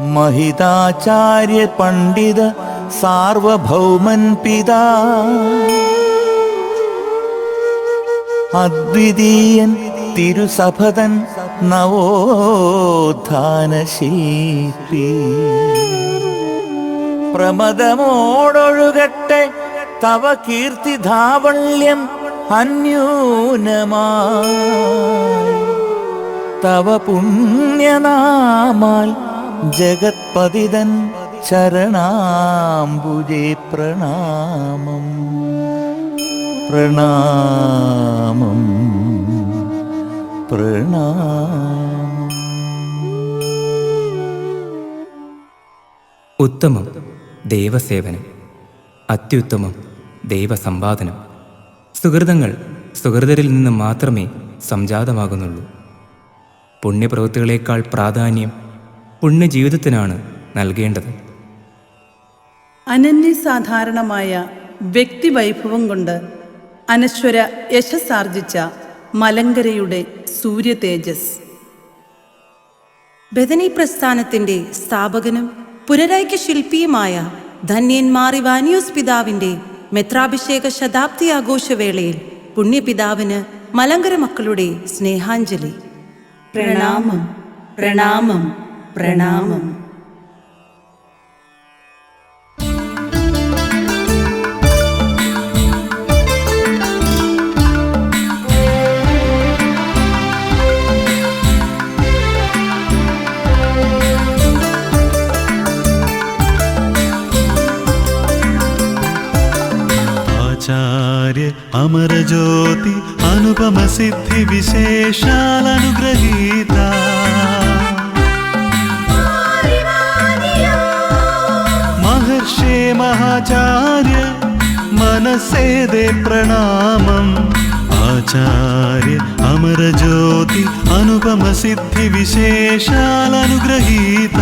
महिताचार्य पंडित सार्वभौमन पिता अद्वितीयन തിരുസഭതൻ നവോത്ഥാനശില്പി പ്രമദമോടൊഴുകട്ടെ തവ കീർത്തിധാവള്യം അന്യൂനമായി തവ പുണ്യനാമാൽ ജഗത്പതിതൻ ചരണാംബുജേ പ്രണാമം പ്രണാമം പ്രണാമം. ഉത്തമം ദൈവസേവനം, അത്യുത്തമം ദൈവസമ്പാദനം. സുഹൃതങ്ങൾ സുഹൃതരിൽ നിന്ന് മാത്രമേ സംജാതമാകുന്നുള്ളൂ. പുണ്യപ്രവൃത്തികളേക്കാൾ പ്രാധാന്യം പുണ്യജീവിതത്തിനാണ് നൽകേണ്ടത്. അനന്യസാധാരണമായ വ്യക്തിവൈഭവം കൊണ്ട് അനശ്വര യശസ്സാർജിച്ച മലങ്കരയുടെ സൂര്യ തേജസ്. ബഥനി പ്രസ്ഥാനത്തിന്റെ സ്ഥാപകനും പുനരൈക്യ ശില്പിയുമായ ധന്യൻ മാർ ഇവാനിയോസ് പിതാവിന്റെ മെത്രാഭിഷേക ശതാബ്ദി ആഘോഷവേളയിൽ പുണ്യപിതാവിന് മലങ്കര മക്കളുടെ സ്നേഹാഞ്ജലി. പ്രണാമം പ്രണാമം പ്രണാമം. ആചാര്യ അമരജ്യോതി അനുപമ സിദ്ധി വിശേഷാലനുഗ്രഹീത മഹർഷേ മഹാചാര്യ മനസ്സേദേ പ്രണാമം. ആചാര്യ അമരജ്യോതി അനുപമ സിദ്ധി വിശേഷാലനുഗ്രഹീത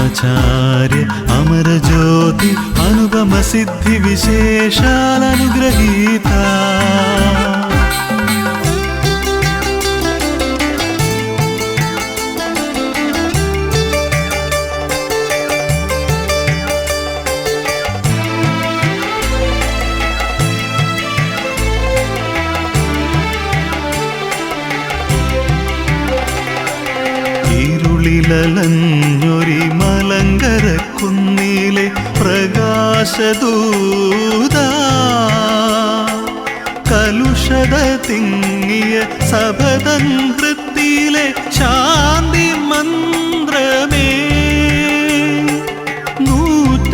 ആചാര്യ അമരജ്യോതി അനുപമ സിദ്ധി വിശേഷാലനുഗ്രഹീത ഇരുളിലലഞ്ഞൊരി മലങ്കര കുന്നിലെ പ്രകാശദൂത കലുഷത തിങ്ങിയ സഭതൻ ഹൃത്തിലെ ശാന്തി മന്ത്രമേ നൂറ്റാണ്ടുകളുടെ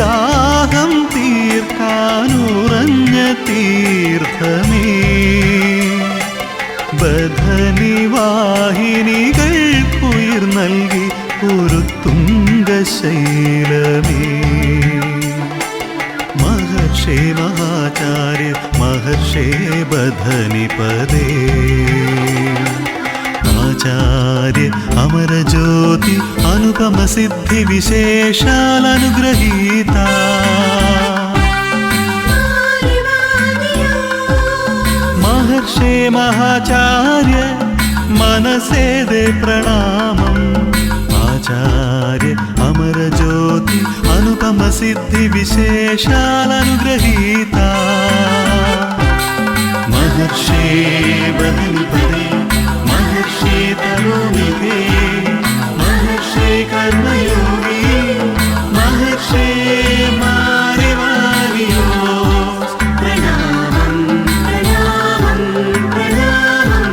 ദാഹം തീർക്കാനുറഞ്ഞ തീർത്ഥമേ ബഥനിവാഹിനികൾക്കുയിർ നൽകി ഒരു തുംഗശൈലമേ മഹർഷേ മഹാചാര്യ മഹർഷേ ബഥനിപദേ ആചാര്യ അമരജ്യോതി അനുപമ സിദ്ധി വിശേഷാലനുഗ്രഹീത മഹർഷേ മഹാചാര്യ മനസ്സേദേ പ്രണാമം. ആചാര്യ അമരജ്യോതി അനുപമ സിദ്ധി വിശേഷാലനുഗ്രഹീത മഹർഷേ ബഥനിപദേ മഹർഷേ തരുണികേ മഹർഷേ കർമ്മയോഗി മഹർഷേ മാരിവാരിയോസ് പ്രണാമം പ്രണാമം പ്രണാമം.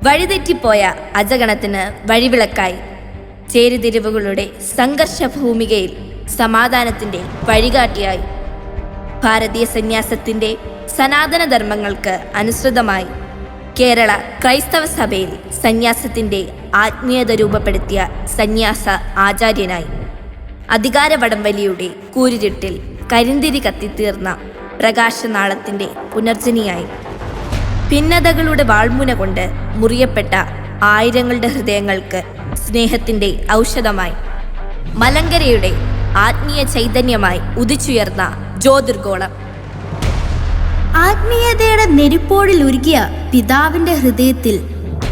വഴിതെറ്റിപ്പോയ അജഗണത്തിന് വഴിവിളക്കായി ചേരിതിരിവുകളുടെ സംഘർഷഭൂമികയിൽ സമാധാനത്തിൻ്റെ വഴികാട്ടിയായി ഭാരതീയ സന്യാസത്തിൻ്റെ സനാതനധർമ്മങ്ങൾക്ക് അനുസൃതമായി കേരള ക്രൈസ്തവ സഭയിൽ സന്യാസത്തിൻ്റെ ആത്മീയത രൂപപ്പെടുത്തിയ സന്യാസ ആചാര്യനായി അധികാര വടംവലിയുടെ കൂരിരുട്ടിൽ കരിന്തിരി കത്തിത്തീർന്ന പ്രകാശനാളത്തിൻ്റെ പുനർജനിയായി ഭിന്നതകളുടെ വാൾമുന കൊണ്ട് മുറിയപ്പെട്ട ആയിരങ്ങളുടെ ഹൃദയങ്ങൾക്ക് സ്നേഹത്തിൻ്റെ ഔഷധമായി മലങ്കരയുടെ ആത്മീയ ചൈതന്യമായി ഉദിച്ചുയർന്ന ജ്യോതിർഗോളം. ആത്മീയതയുടെ നെരിപ്പോടിൽ ഉരുകിയ പിതാവിന്റെ ഹൃദയത്തിൽ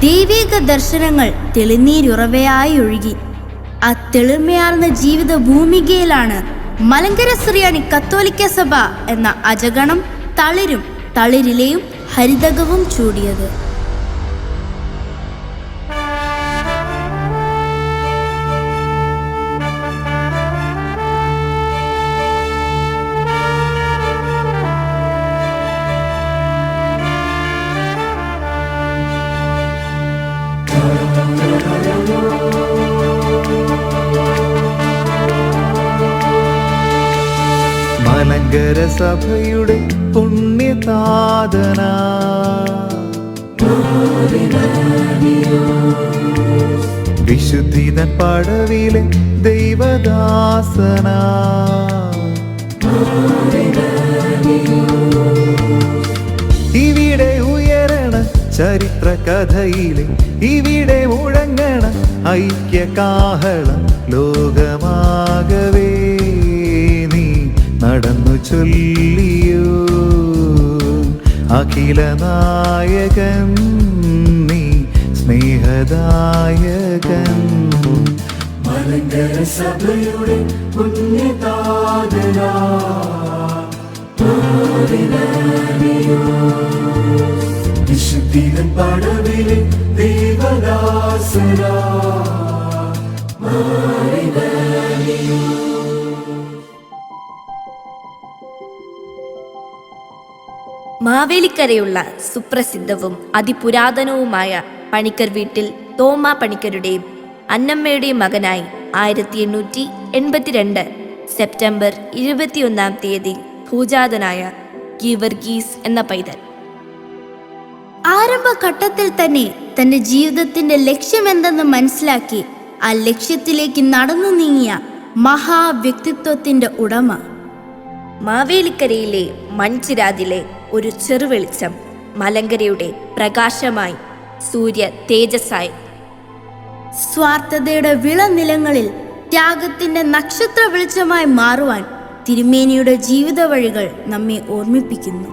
ദൈവിക ദർശനങ്ങൾ തെളിനീരുറവയായി ഒഴുകി. ആ തെളിർമയാർന്ന ജീവിത ഭൂമികയിലാണ് മലങ്കര സുറിയാനി കത്തോലിക്ക സഭ എന്ന അജഗണം തളിരും തളിരിലയും ഹരിതകവും ചൂടിയത്. മലങ്കര സഭയുടെ പുണ്യതാതന വിശുദ്ധിതൻ പടവിലെ ദൈവദാസന ഇവിടെ ഉയരണ ചരിത്ര കഥയിലെ ഇവിടെ മുഴങ്ങണ ഐക്യകാഹളം ലോകമാകവേ നീ നടന്നു ചൊല്ലിയോ അഖില നായകൻ നീ സ്നേഹദായകൻ. മലങ്കര സഭയുടെ പുണ്യതാതന വിശുദ്ധിതൻ പടവിലെ ദേവദാസന മാവേലിക്കരയുള്ള സുപ്രസിദ്ധവും അതിപുരാതനവുമായ പണിക്കർ വീട്ടിൽ തോമാ പണിക്കരുടെയും അന്നമ്മയുടെയും മകനായി 1882 സെപ്റ്റംബർ 21 ഭൂജാതനായ ഗീവർഗീസ് എന്ന പൈതൽ ആരംഭഘട്ടത്തിൽ തന്നെ തന്റെ ജീവിതത്തിന്റെ ലക്ഷ്യമെന്തെന്ന് മനസ്സിലാക്കി ആ ലക്ഷ്യത്തിലേക്ക് നടന്നു നീങ്ങിയ മഹാവ്യക്തിത്വത്തിന്റെ ഉടമ. മാവേലിക്കരയിലെ മൺചിരാതിലെ ഒരു ചെറുവെളിച്ചം മലങ്കരയുടെ പ്രകാശമായി, സൂര്യ തേജസ്സായി. സ്വാർത്ഥതയുടെ വിളനിലങ്ങളിൽ ത്യാഗത്തിന്റെ നക്ഷത്ര വെളിച്ചമായി മാറുവാൻ തിരുമേനിയുടെ ജീവിത വഴികൾ നമ്മെ ഓർമ്മിപ്പിക്കുന്നു.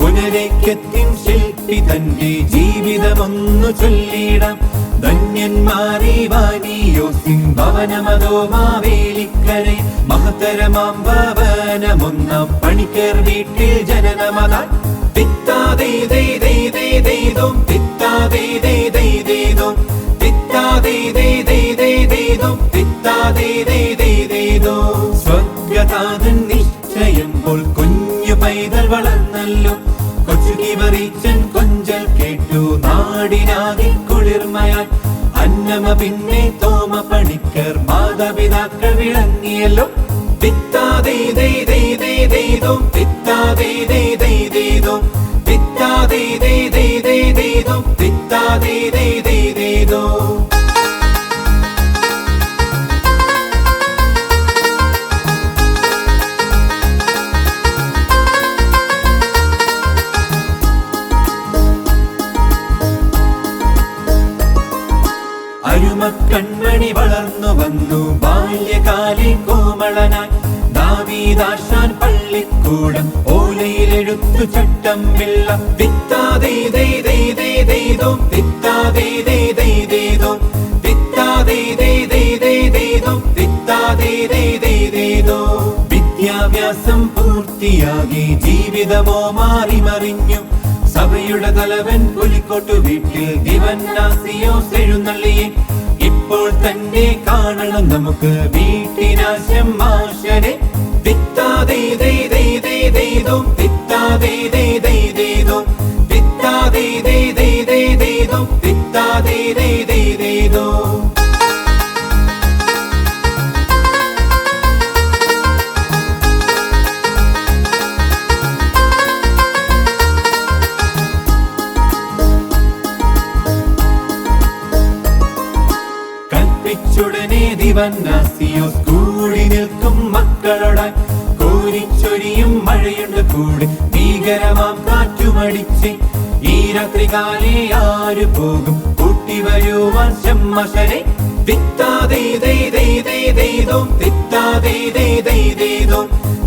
പുനരൈക്യത്തിൻ ശില്പി തന്റെ ജീവിതമൊന്നു ചൊല്ലിടാം. ധന്യന്മാരെ വാനിയോസിൻ ഭവനമതോ മാവേലിക്കരെ മഹത്തരമാം ഭവനമൊന്നാം പണിക്കർ വീട്ടിൽ ജനനമതാൻ സ്വർഗതാതൻ നിശ്ചയം പോൽ കുഞ്ഞു പൈതൽ വളർന്നല്ലോ. കൊച്ചുകിവറിച്ചൻ കൊഞ്ചൽ കേട്ടു നാടിനാകെ കുളിർമയാൽ. അന്നമ പിന്നെ തോമ പണിക്കർ മാതാപിതാക്കൾ വിളങ്ങിയല്ലോ. അരുമക്കൺമണി വളർന്നു വന്നു ബാല്യകാലി കോമളനായി. ദാവീദാശാൻ പള്ളിക്കൂടം ഓലയിലെഴുത്തു ചട്ടം വില്ല. വിദ്യാഭ്യാസം പൂർത്തി കുട്ടിയാകി ജീവിതമോ മാറി മറിഞ്ഞു. സഭയുടെ തലവൻ പുലിക്കോട്ടു വീട്ടിൽ ദിവന്നാസിയോസ് എഴുന്നള്ളിയെ. ഇപ്പോൾ തന്നെ കാണണം നമുക്ക് വീട്ടിനാശം മാഷനെ. തിത്താതേ ദേ ദേ ദേ ദേ ദോ, തിത്താതേ ദേ ദേ ദേ ദോ, തിത്താതേ ദേ ദേ ദേ ദേ ദോ, തിത്താതേ ദേ ദേ ദേ ദോ. കൽപ്പിച്ചുടനെ ദിവന്നാസിയോസ് കൂടി നിൽക്കും മക്കളോടായി. കോരിച്ചൊരിയും മഴയുണ്ട് കൂടെ, ഭീകരമാം കാറ്റുമടിച്ച്. ഈ രാത്രി കാലേ ആര് പോകും കൂട്ടി വരുവാൻ ശമ്മശനെ. തിത്താതേ ദേ ദേ ദേ ദേ ദോ, തിത്താതേ ദേ ദേ ദേ ദോ,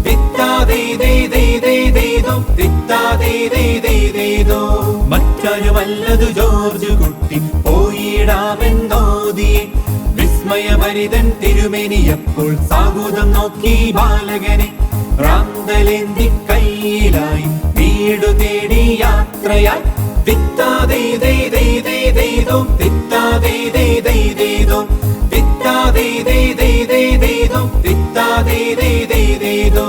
തിത്താതേ ദേ ദേ ദേ ദേ ദോ, തിത്താതേ ദേ ദേ ദേ ദോ. മറ്റാരുമല്ലതു ജോർജ് കുട്ടി പോയിടാമെന്നോദിയെ. വിസ്മയഭരിതൻ തിരുമേനിയപ്പോൾ സാഹൂതം നോക്കി ബാലകനെ. റാന്തലേന്തി കയ്യിലായി വീടു തേടി യാത്രയായി. തിത്താതേ ദേ ദേ ദേ ദേ ദോ, തിത്താതേ ദേ ദേ ദേ ദോ, തിത്താതേ ദേ ദേ ദേ ദേ ദോ, തിത്താതേ ദേ ദേ ദേ ദോ.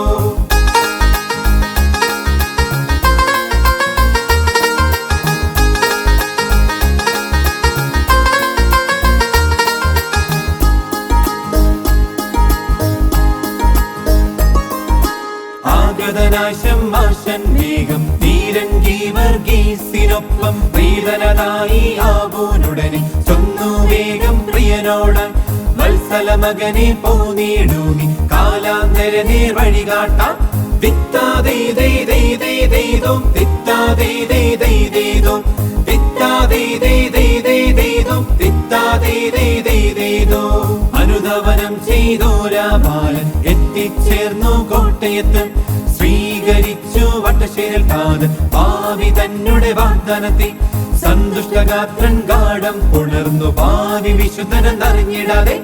ആഗതനാശം മാഷൻ വേഗം ധീരൻ ഗീവർഗീസിനൊപ്പം പ്രീതനതായി ആവോനുടനെ ചൊന്നു വേഗം പ്രിയനോടാൻ. വത്സല മകനെ പോന്നിടൂനി കാലാന്തര നേർവഴി കാട്ടാം. തിത്താതേ ദേ ദേ ദേ ദേ ദോ, തിത്താതേ ദേ ദേ ദേ ദോ, തിത്താതേ ദേ ദേ ദേ ദേ ദോ, തിത്താതേ ദേ ദേ ദേ ദോ. അനുധാവനം ചെയ്തോരാ ബാലൻ എത്തിച്ചേർന്നു കോട്ടയത്ത്. സ്വീകരിച്ചു വട്ടശ്ശേരിൽ കാത് ഭാവി തന്നെ വാഗ്ദാനത്തെ. സന്തുഷ്ടഗാത്രൻ ഗാഠം പുണർന്നു ഭാവി വിശുദ്ധനെന്നറിഞ്ഞിടാതെ.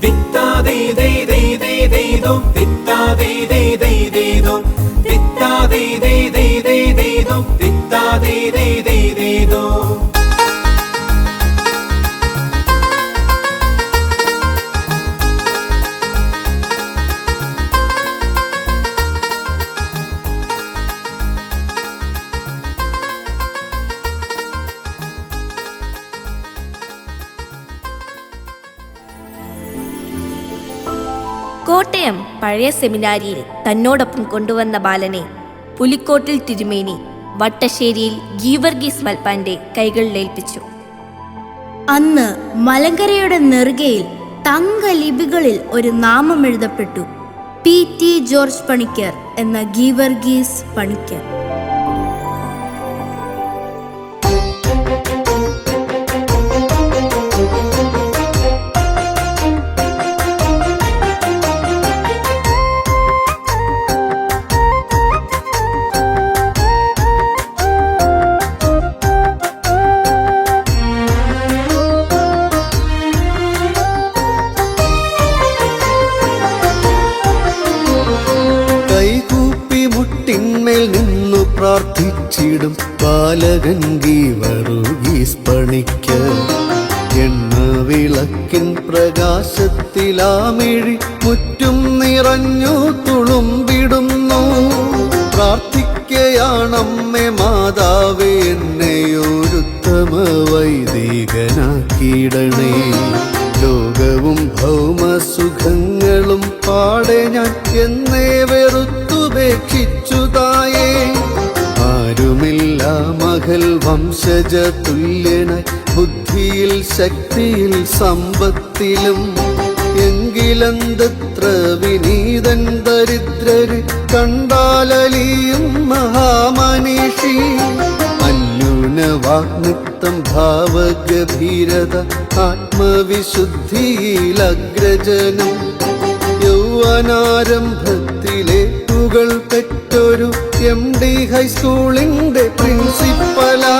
തിത്താതേ ദേ ദേ ദേ ദേ ദോ, തിത്താതേ ദേ ദേ ദേ ദോ, തിത്താതേ ദേ ദേ ദേ ദേ ദോ, തിത്താതേ ദേ ദേ ദേ ദോ. കോട്ടയം പഴയ സെമിനാരിയിൽ തന്നോടൊപ്പം കൊണ്ടുവന്ന ബാലനെ പുലിക്കോട്ടിൽ തിരുമേനി വട്ടശ്ശേരിയിൽ ഗീവർഗീസ് മൽപ്പാന്റെ കൈകളിലേൽപ്പിച്ചു. അന്ന് മലങ്കരയുടെ നെറുകയിൽ തങ്കലിപികളിൽ ഒരു നാമം എഴുതപ്പെട്ടു. P.T. ജോർജ് പണിക്കർ എന്ന ഗീവർഗീസ് പണിക്കർ. മുട്ടിന്മേൽ നിന്നു പ്രാർത്ഥിച്ചിടും ബാലകൻ ഗീവർഗീസ് പണിക്കർ. എണ്ണ വിളക്കിൻ പ്രകാശത്തിലാമിഴി മുറ്റും നിറഞ്ഞു തുളുമ്പിടുന്നു. പ്രാർത്ഥിക്കയാണമ്മേ മാതാവേ, എന്നെയൊരുത്തമ വൈദികനാക്കിയിടണേ. ലോകവും ഭൗമസുഖങ്ങളും പാടെ ഞാൻ എന്നേ വെറുത്തുപേക്ഷിച്ചു തായേ. ആരുമില്ല മകൾ വംശജ തുല്യനായി, ബുദ്ധിയിൽ ശക്തിയിൽ സമ്പത്തിലും. എങ്കിലെന്തത്ര വിനീതൻ ദരിദ്രര് കണ്ടാലലിയും മഹാമനീഷി. വാഗ്നൃത്തം ഭാവഗഭീരത ആത്മവിശുദ്ധിയിലഗ്രജനം. യൗവനാരംഭത്തിലെ പുകൾ പെറ്റൊരു MD ഹൈസ്കൂളിന്റെ പ്രിൻസിപ്പലാ.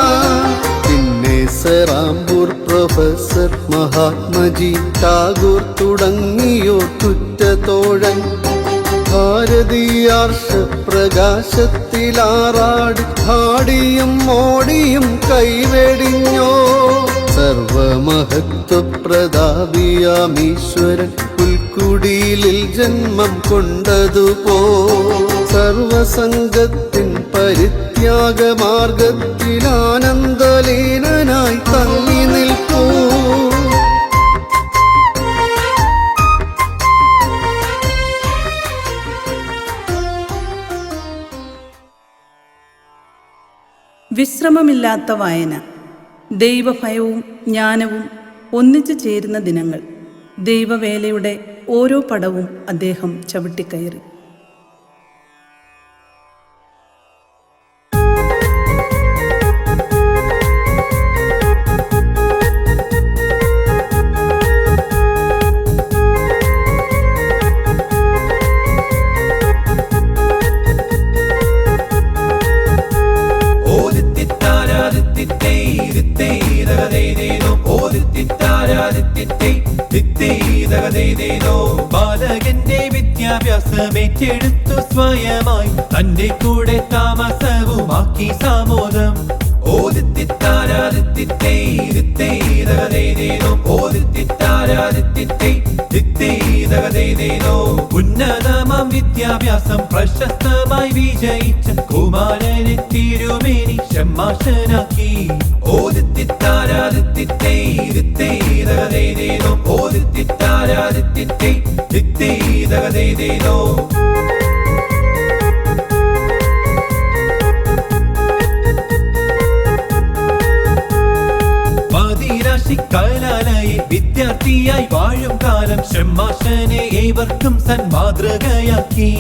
പിന്നെ സെറാംപൂർ പ്രൊഫസർ, മഹാത്മജി ടാഗോർ തുടങ്ങിയോ തുറ്റ തോഴൻ. ഭാരത ഭാരതീയാർഷ പ്രകാശത്തിലാറാടി ഭാടിയും മോടിയും കൈവെടിഞ്ഞോ. സർവമഹത്വപ്രതാപിയാമീശ്വരൻ പുൽക്കുടിയിലിൽ ജന്മം കൊണ്ടതുപോ. സർവസംഗത്തിൻ പരിത്യാഗമാർഗത്തിലാനന്ദലീനനായി തങ്ങി നിൽപ്പൂ. വിശ്രമമില്ലാത്ത വായന, ദൈവഭയവും ജ്ഞാനവും ഒന്നിച്ചു ചേരുന്ന ദിനങ്ങൾ. ദൈവവേലയുടെ ഓരോ പടവും അദ്ദേഹം ചവിട്ടിക്കയറി. ബാലകന്റെ വിദ്യാഭ്യാസമേറ്റെടുത്തു സ്വയമായി തന്റെ കൂടെ താമസവുമാക്കി സാമോദം. ഉന്നതമാം വിദ്യാഭ്യാസം പ്രശസ്തമായി വിജയിച്ച കുമാരനെ തിരുമേനി ഷമ്മാശനാക്കി. കലാലയെ വിദ്യാർത്ഥിയായി വാഴും കാലം ഷമ്മാശനെ ഏവർക്കും സന്മാതൃകയാക്കി.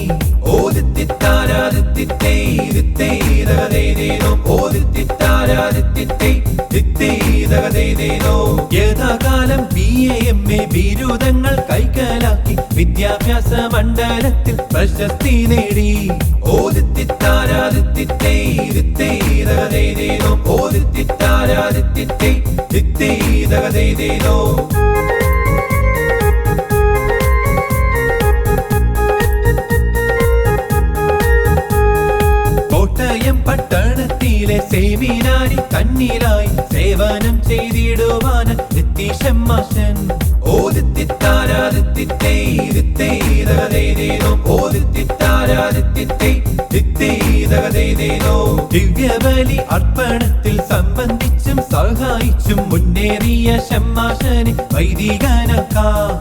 യഥാകാലം BA MA ബിരുദങ്ങൾ കൈക്കലാക്കി വിദ്യാഭ്യാസ മണ്ഡലത്തിൽ പ്രശസ്തി നേടി. കോട്ടയം പട്ടണത്തിലെ സെമിനാരി തന്നിലായി സേവനം ചെയ്തിടുവാൻ എത്തി ഷമ്മാശൻ. ദിവ്യബലി അർപ്പണത്തിൽ സംബന്ധിച്ചും സഹായിച്ചും മുന്നേറിയ ഷമ്മാശനെ വൈദികനാക്കാം.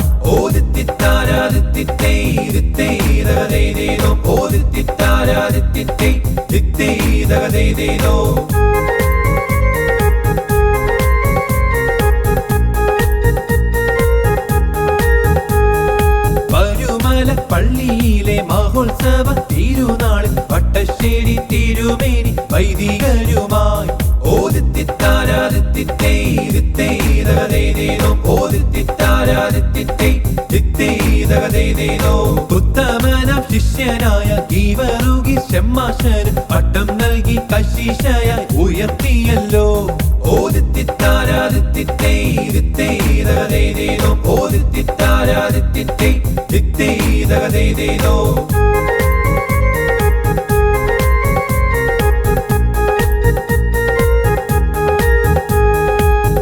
പള്ളിയിലെ മഹോത്സവ തിരുനാളിൽ വട്ടശ്ശേരി തിരുമേനി വൈദികരുമായി ഉത്തമനാം ശിഷ്യനായ ഗീവർഗീസ് ഷമ്മാശന് പട്ടം നൽകി കശീശയായി ഉയർത്തിയല്ലോ.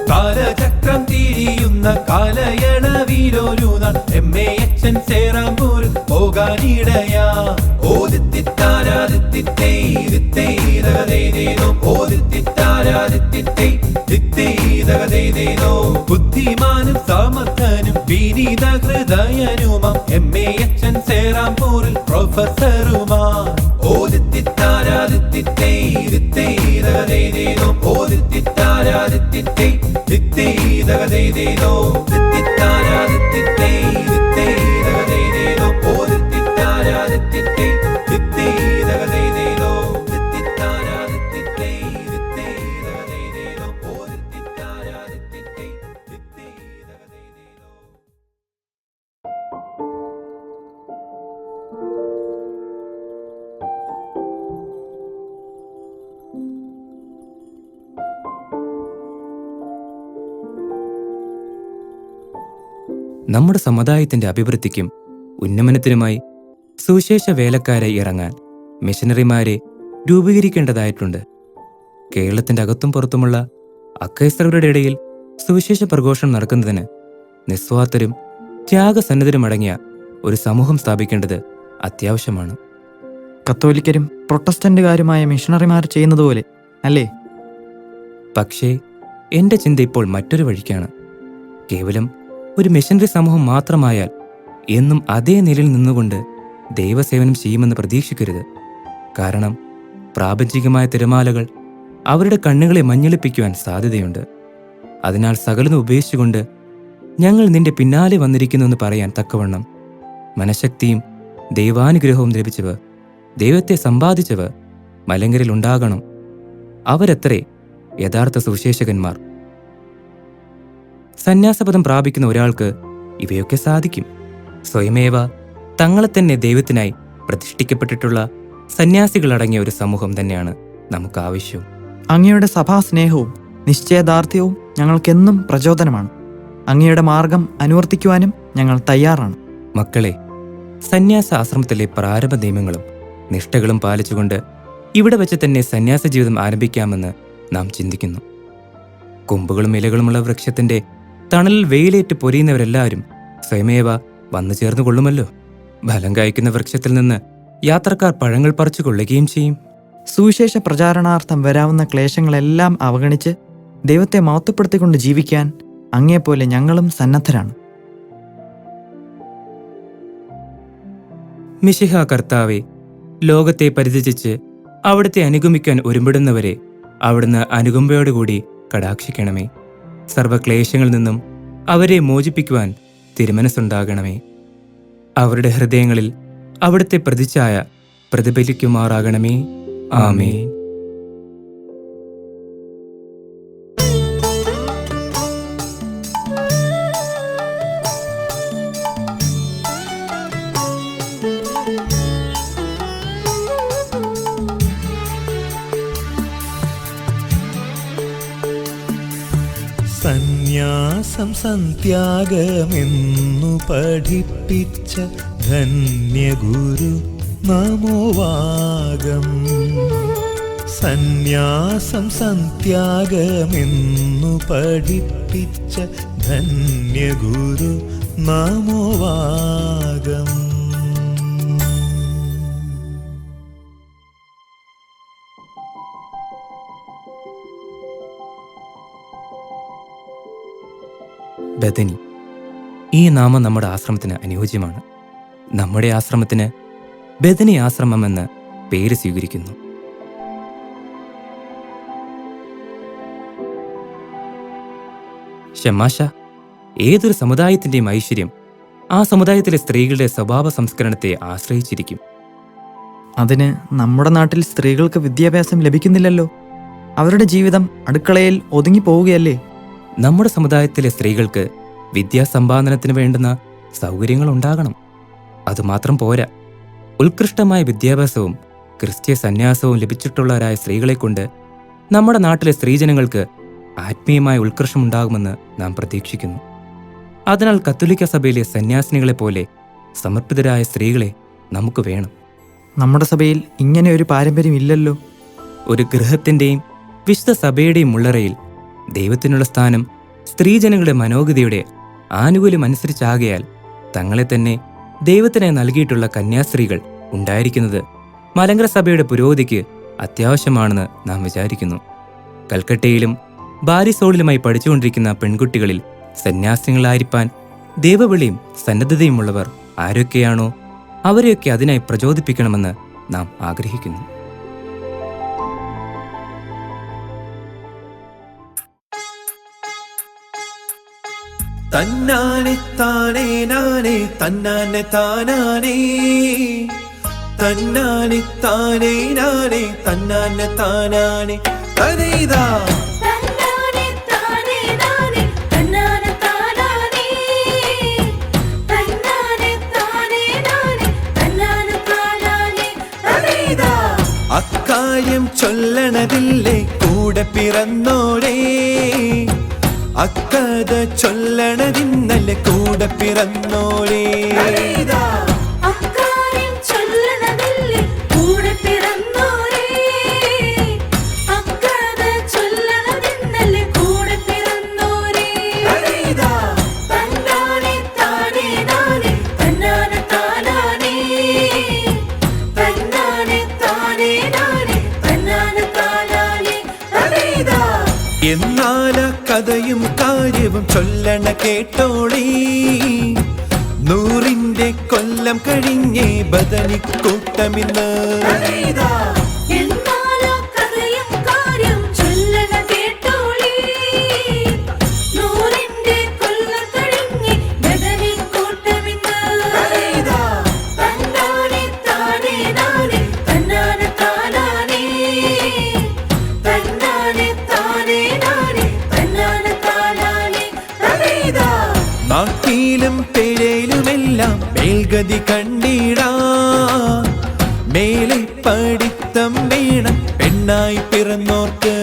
കാലചക്രം തിരിയുന്ന കാലയളവിലൊരു നാൾ MAHN സേറാംപൂർ പോകാനിടയാ. ബുദ്ധിമാനും സമർത്ഥനും വിനീത ഹൃദയനുമാം MAHN സേറാംപൂരിൽ പ്രൊഫസറുമാ. നമ്മുടെ സമുദായത്തിൻ്റെ അഭിവൃദ്ധിക്കും ഉന്നമനത്തിനുമായി സുവിശേഷ വേലക്കാരെ ഇറങ്ങാൻ മിഷനറിമാരെ രൂപീകരിക്കേണ്ടതായിട്ടുണ്ട്. കേരളത്തിൻ്റെ അകത്തും പുറത്തുമുള്ള അക്രൈസ്തവരുടെ ഇടയിൽ സുവിശേഷ പ്രഘോഷണം നടക്കുന്നതിന് നിസ്വാർത്ഥരും ത്യാഗസന്നദ്ധരുമടങ്ങിയ ഒരു സമൂഹം സ്ഥാപിക്കേണ്ടത് അത്യാവശ്യമാണ്. കത്തോലിക്കരും പ്രൊട്ടസ്റ്റന്റുകാരുമായ മിഷണറിമാർ ചെയ്യുന്നതുപോലെ അല്ലേ? പക്ഷേ എൻ്റെ ചിന്ത ഇപ്പോൾ മറ്റൊരു വഴിക്കാണ്. കേവലം ഒരു മിഷനറി സമൂഹം മാത്രമായാൽ എന്നും അതേ നിലയിൽ നിന്നുകൊണ്ട് ദൈവസേവനം ചെയ്യുമെന്ന് പ്രതീക്ഷിക്കരുത്. കാരണം പ്രാപഞ്ചികമായ തിരമാലകൾ അവരുടെ കണ്ണുകളെ മഞ്ഞളിപ്പിക്കുവാൻ സാധ്യതയുണ്ട്. അതിനാൽ സകലതും ഉപേക്ഷിച്ചുകൊണ്ട് ഞങ്ങൾ നിന്റെ പിന്നാലെ വന്നിരിക്കുന്നുവെന്ന് പറയാൻ തക്കവണ്ണം മനഃശക്തിയും ദൈവാനുഗ്രഹവും ലഭിച്ചവർ, ദൈവത്തെ സമ്പാദിച്ചവർ മലങ്കരയിൽ ഉണ്ടാകണം. അവരത്രേ യഥാർത്ഥ സുവിശേഷകന്മാർ. സന്യാസപദം പ്രാപിക്കുന്ന ഒരാൾക്ക് ഇവയൊക്കെ സാധിക്കും. സ്വയമേവ തങ്ങളെ തന്നെ ദൈവത്തിനായി പ്രതിഷ്ഠിക്കപ്പെട്ടിട്ടുള്ള സന്യാസികളടങ്ങിയ ഒരു സമൂഹം തന്നെയാണ് നമുക്ക് ആവശ്യം. അങ്ങയുടെ സഭാസ്നേഹവും നിശ്ചയദാർഢ്യവും ഞങ്ങൾക്കെന്നും പ്രചോദനമാണ്. അങ്ങയുടെ മാർഗം അനുവർത്തിക്കുവാനും ഞങ്ങൾ തയ്യാറാണ്. മക്കളെ, സന്യാസ ആശ്രമത്തിലെ പ്രാരംഭ നിയമങ്ങളും നിഷ്ഠകളും പാലിച്ചുകൊണ്ട് ഇവിടെ വെച്ച് തന്നെ സന്യാസ ജീവിതം ആരംഭിക്കാമെന്ന് നാം ചിന്തിക്കുന്നു. കൊമ്പുകളും ഇലകളുമുള്ള വൃക്ഷത്തിന്റെ തണലിൽ വെയിലേറ്റ് പൊരിയുന്നവരെല്ലാവരും സ്വയമേവ വന്നു ചേർന്നു കൊള്ളുമല്ലോ. ഫലം കായ്ക്കുന്ന വൃക്ഷത്തിൽ നിന്ന് യാത്രക്കാർ പഴങ്ങൾ പറിച്ചു കൊള്ളുകയും ചെയ്യും. സുവിശേഷ പ്രചാരണാർത്ഥം വരാവുന്ന ക്ലേശങ്ങളെല്ലാം അവഗണിച്ച് ദൈവത്തെ മഹത്വപ്പെടുത്തിക്കൊണ്ട് ജീവിക്കാൻ അങ്ങേപ്പോലെ ഞങ്ങളും സന്നദ്ധരാണ്. മിശിഹ കർത്താവെ, ലോകത്തെ പരിത്യജിച്ച് അവിടുത്തെ അനുഗമിക്കാൻ ഒരുമ്പിടുന്നവരെ അവിടുന്ന് അനുകമ്പയോടുകൂടി കടാക്ഷിക്കണമേ. സർവക്ലേശങ്ങളിൽ നിന്നും അവരെ മോചിപ്പിക്കുവാൻ തിരുമനസ്സുണ്ടാകണമേ. അവരുടെ ഹൃദയങ്ങളിൽ അവിടുത്തെ പ്രതിച്ഛായ പ്രതിഫലിക്കുമാറാകണമേ. ആമേൻ. സന്യാസം സന്ത്യാഗമെന്നു പഠിപ്പിച്ച ധന്യഗുരു നമോവാകം. സന്യാസം സന്ത്യാഗമെന്നു പഠിപ്പിച്ച ധന്യഗുരു നമോവാകം. ബദനി, ഈ നാമം നമ്മുടെ ആശ്രമത്തിന് അനുയോജ്യമാണ്. നമ്മുടെ ആശ്രമത്തിന് ബദനി ആശ്രമം എന്ന പേര് സ്വീകരിക്കുന്നു. ഷമാശ, ഏതൊരു സമുദായത്തിൻ്റെയും ഐശ്വര്യം ആ സമുദായത്തിലെ സ്ത്രീകളുടെ സ്വഭാവ സംസ്കരണത്തെ ആശ്രയിച്ചിരിക്കും. അതിന് നമ്മുടെ നാട്ടിൽ സ്ത്രീകൾക്ക് വിദ്യാഭ്യാസം ലഭിക്കുന്നില്ലല്ലോ. അവരുടെ ജീവിതം അടുക്കളയിൽ ഒതുങ്ങിപ്പോവുകയല്ലേ? നമ്മുടെ സമുദായത്തിലെ സ്ത്രീകൾക്ക് വിദ്യാസമ്പാദനത്തിന് വേണ്ടുന്ന സൗകര്യങ്ങൾ ഉണ്ടാകണം. അതുമാത്രം പോരാ, ഉത്കൃഷ്ടമായ വിദ്യാഭ്യാസവും ക്രിസ്തീയ സന്യാസവും ലഭിച്ചിട്ടുള്ളവരായ സ്ത്രീകളെ കൊണ്ട് നമ്മുടെ നാട്ടിലെ സ്ത്രീജനങ്ങൾക്ക് ആത്മീയമായ ഉത്കർഷമുണ്ടാകുമെന്ന് നാം പ്രതീക്ഷിക്കുന്നു. അതിനാൽ കത്തോലിക്ക സഭയിലെ സന്യാസിനികളെ പോലെ സമർപ്പിതരായ സ്ത്രീകളെ നമുക്ക് വേണം. നമ്മുടെ സഭയിൽ ഇങ്ങനെ ഒരു പാരമ്പര്യം ഇല്ലല്ലോ. ഒരു ഗൃഹത്തിൻ്റെയും വിശുദ്ധ സഭയുടെയും മുള്ളറയിൽ ദൈവത്തിനുള്ള സ്ഥാനം സ്ത്രീജനങ്ങളുടെ മനോഗതിയുടെ ആനുകൂല്യം അനുസരിച്ചാകയാൽ തങ്ങളെ തന്നെ ദൈവത്തിനായി നൽകിയിട്ടുള്ള കന്യാസ്ത്രീകൾ ഉണ്ടായിരിക്കുന്നത് മലങ്കര സഭയുടെ പുരോഗതിക്ക് അത്യാവശ്യമാണെന്ന് നാം വിചാരിക്കുന്നു. കൽക്കട്ടയിലും ബാരിസോളിലുമായി പഠിച്ചുകൊണ്ടിരിക്കുന്ന പെൺകുട്ടികളിൽ സന്യാസിനികളായിരിക്കാൻ ദൈവവിളിയും സന്നദ്ധതയുമുള്ളവർ ആരൊക്കെയാണോ അവരെയൊക്കെ അതിനായി പ്രചോദിപ്പിക്കണമെന്ന് നാം ആഗ്രഹിക്കുന്നു. തന്നാനെ താനേ നാനേ തന്നാനെ താനാനേ തന്നാനെ താനേ നാനേ തന്നാനെ താനാനേ തനേതാ അക്കാര്യം ചൊല്ലണതില്ലേ കൂടെ പിറന്നോരേ അക്കഥ ചൊല്ലണതിന്നല്ലേ കൂടെ പിറന്നോരേ അക്കാര്യം എന്നാല കഥയും കാര്യവും ചൊല്ലണ കേട്ടോളീ. 100 കൊല്ലം കഴിഞ്ഞേ ബദനിക്കൂട്ടമിന്ന്. നാട്ടിലും പേരയിലുമെല്ലാം മേൽഗതി കണ്ടിടാ. മേലെ പഠിത്തം വേണം പെണ്ണായി പിറന്നോർക്ക്.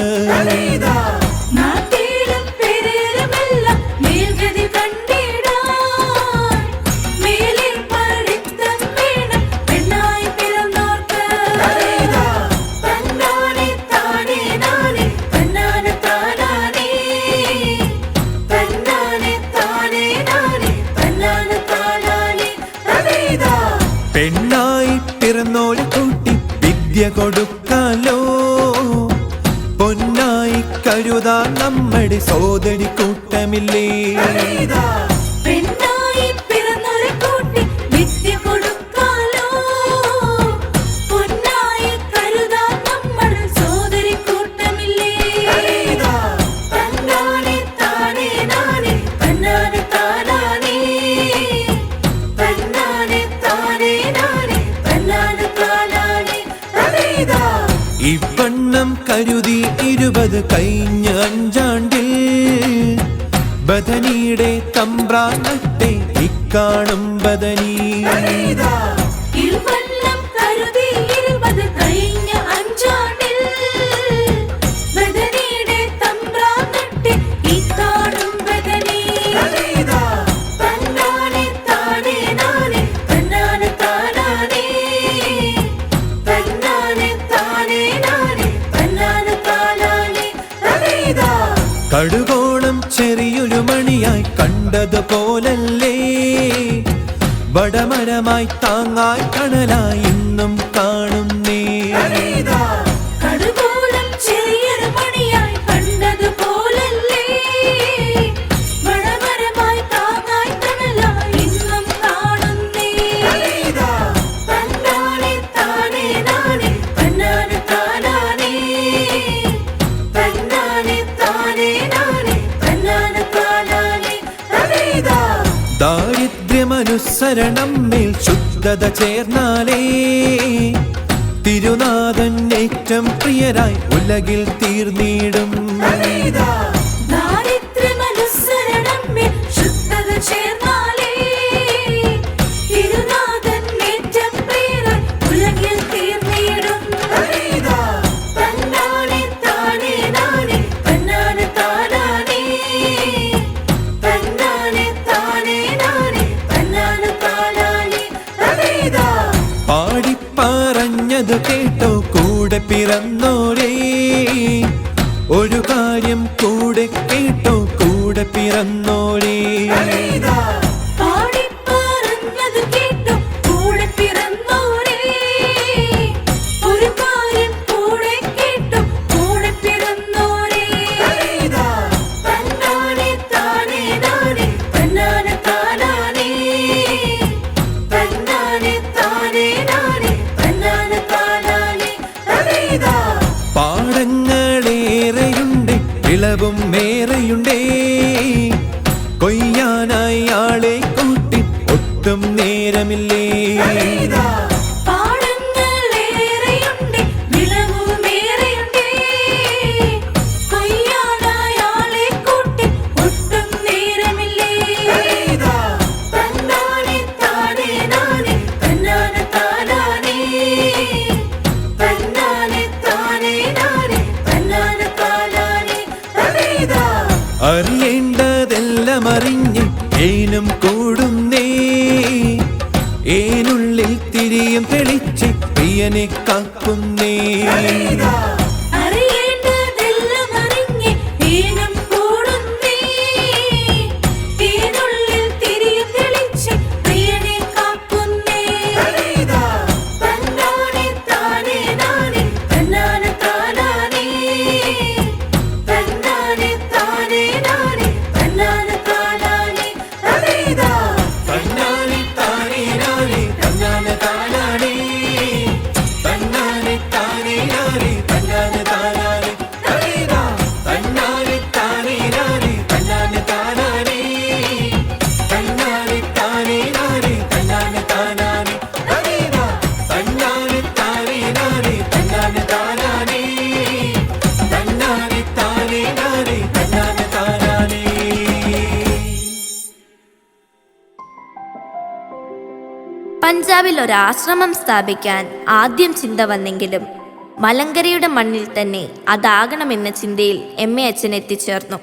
പെണ്ണായി പിറന്നോലെ കൂട്ടി വിദ്യ കൊടുക്കാലോ. പൊന്നായി കരുതാൻ നമ്മുടെ സോദരി കൂട്ടമില്ലേ. ഇവണ്ണം കരുതി 20 കഴിഞ്ഞ 5 ബദനിയുടെ തമ്പ്രാനത്തെ ഇക്കാണും ബദനി. കടുകോണം ചെറിയൊരു മണിയായി കണ്ടതുപോലല്ലേ വടമരമായി താങ്ങായി കണലായി ഇന്നും കാണുന്നേ. ദാരിദ്ര്യമനുസരണം മേൽ ശുദ്ധത ചേർന്നാലേ തിരുനാഥൻ ഏറ്റവും പ്രിയരായി ഉലകിൽ തീർന്നിടും. പാടിപ്പറഞ്ഞത് കേട്ടോ കൂടെ പിറന്നോരേ. ഒരു കാര്യം കൂടെ കേട്ടോ കൂടെ പിറന്നോരേ. പാടങ്ങളേറെയുണ്ട് വിളവും മേറെയുണ്ടേ. കൊയ്യാനായി ആളെ കൂട്ടി ഒട്ടും നേരമില്ലേ. അറിയേണ്ടതെല്ലാം അറിഞ്ഞ് ഏനും കൂടുന്നേ. ഏനുള്ളിൽ തിരിയും തെളിച്ച് പ്രിയനെ കാക്കുന്നേ. പഞ്ചാബിൽ ഒരാശ്രമം സ്ഥാപിക്കാൻ ആദ്യം ചിന്ത വന്നെങ്കിലും മലങ്കരയുടെ മണ്ണിൽ തന്നെ അതാകണമെന്ന ചിന്തയിൽ എം.എ. അച്ഛൻ എത്തിച്ചേർന്നു.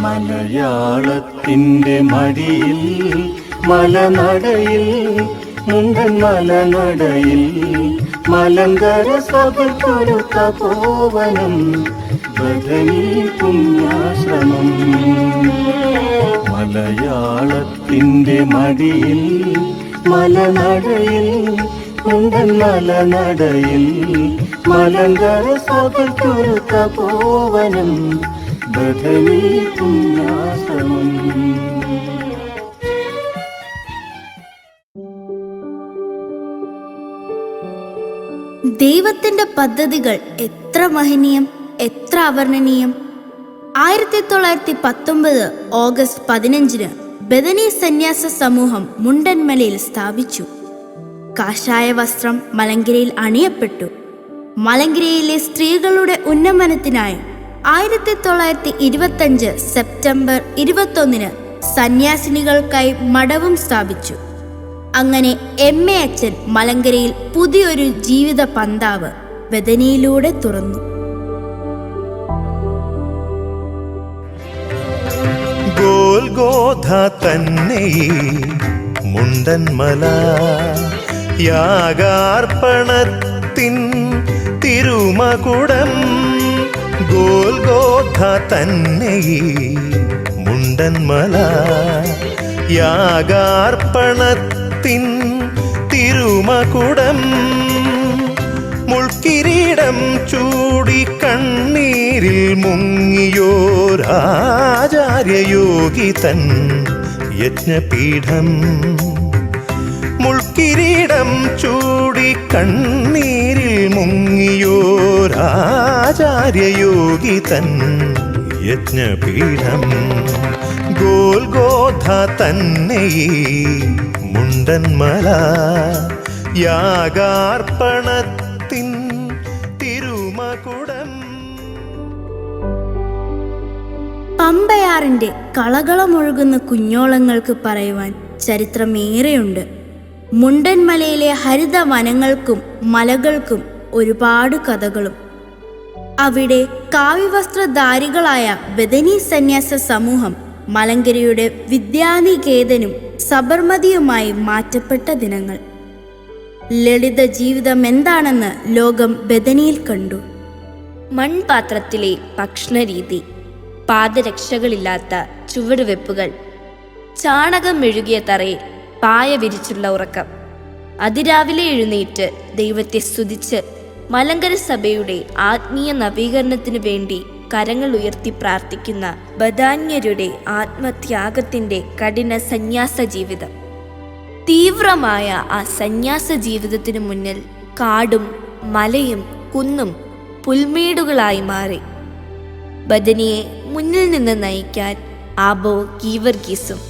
മലയാളത്തിൻ്റെ മടിയിൽ മലനടയിൽ മുണ്ടൻ മലനടയിൽ മലങ്കര സഭയ്ക്കൊരു തപോവനം ബദനി പുണ്യാശ്രമം. മലയാളത്തിൻ്റെ മടിയിൽ മലനടയിൽ മുണ്ടൻ മലനടയിൽ മലങ്കര സഭയ്ക്കൊരു തപോവനം ബദനി പുണ്യാശ്രമം. ദൈവത്തിന്റെ പദ്ധതികൾ എത്ര മഹനീയം, എത്ര അവർണ്ണനീയം. 1919 ഓഗസ്റ്റ് 15 ബദനി സന്യാസ സമൂഹം മുണ്ടൻമലയിൽ സ്ഥാപിച്ചു. കാഷായ വസ്ത്രം മലങ്കരയിൽ അണിയപ്പെട്ടു. മലങ്കരയിലെ സ്ത്രീകളുടെ ഉന്നമനത്തിനായി 1925 സെപ്റ്റംബർ 21 സന്യാസിനികൾക്കായി മഠവും സ്ഥാപിച്ചു. അങ്ങനെ എം.എ. അച്ഛൻ മലങ്കരയിൽ പുതിയൊരു ജീവിത പന്താവ് ബദനിയിലൂടെ തുറന്നു. ഗോൽഗോഥ തന്നെ മുണ്ടൻമല യാഗാർപ്പണത്തിൻ തിരുമകുടം. ഗോൽഗോഥ തന്നെ മുണ്ടൻമല യാഗാർപ്പണത്തിൻ തിരുമകുടം. മുൾക്കിരീടം ചൂടി കണ്ണീരിൽ മുങ്ങിയോരാചാര്യയോഗി തൻ യജ്ഞപീഠം. മുൾക്കിരീടം ചൂടി കണ്ണീരിൽ മുങ്ങിയോരാചാര്യയോഗി തൻ യജ്ഞപീഠം. ഗോൽഗോഥ തന്നെ മുണ്ടൻമല യാഗാർപ്പണത്തിൻ തിരുമകുടം. പമ്പയാറിന്റെ കളകളമൊഴുകുന്ന കുഞ്ഞോളങ്ങൾക്ക് പറയുവാൻ ചരിത്രമേറെയുണ്ട്. മുണ്ടൻമലയിലെ ഹരിത വനങ്ങൾക്കും മലകൾക്കും ഒരുപാട് കഥകളും. അവിടെ കാവ്യവസ്ത്രധാരികളായ ബദനി സന്യാസ സമൂഹം മലങ്കരയുടെ വിദ്യാനികേതനും സബർമതിയുമായി മാറ്റപ്പെട്ട ദിനങ്ങൾ. ലളിത ജീവിതം എന്താണെന്ന് ലോകം ബദനിയിൽ കണ്ടു. മൺപാത്രത്തിലെ ഭക്ഷണരീതി, പാദരക്ഷകളില്ലാത്ത ചുവടുവെപ്പുകൾ, ചാണകം മെഴുകിയ തറയിൽ പായ വിരിച്ചുള്ള ഉറക്കം, അതിരാവിലെ എഴുന്നേറ്റ് ദൈവത്തെ സ്തുതിച്ച് മലങ്കര സഭയുടെ ആത്മീയ നവീകരണത്തിനു വേണ്ടി കരങ്ങൾ ഉയർത്തി പ്രാർത്ഥിക്കുന്ന ബദാന്യരുടെ ആത്മത്യാഗത്തിൻ്റെ കഠിന സന്യാസ ജീവിതം. തീവ്രമായ ആ സന്യാസ ജീവിതത്തിനു മുന്നിൽ കാടും മലയും കുന്നും പുൽമേടുകളായി മാറി. ബദനിയെ മുന്നിൽ നിന്ന് നയിക്കാൻ ആബോ ഗീവർഗീസും.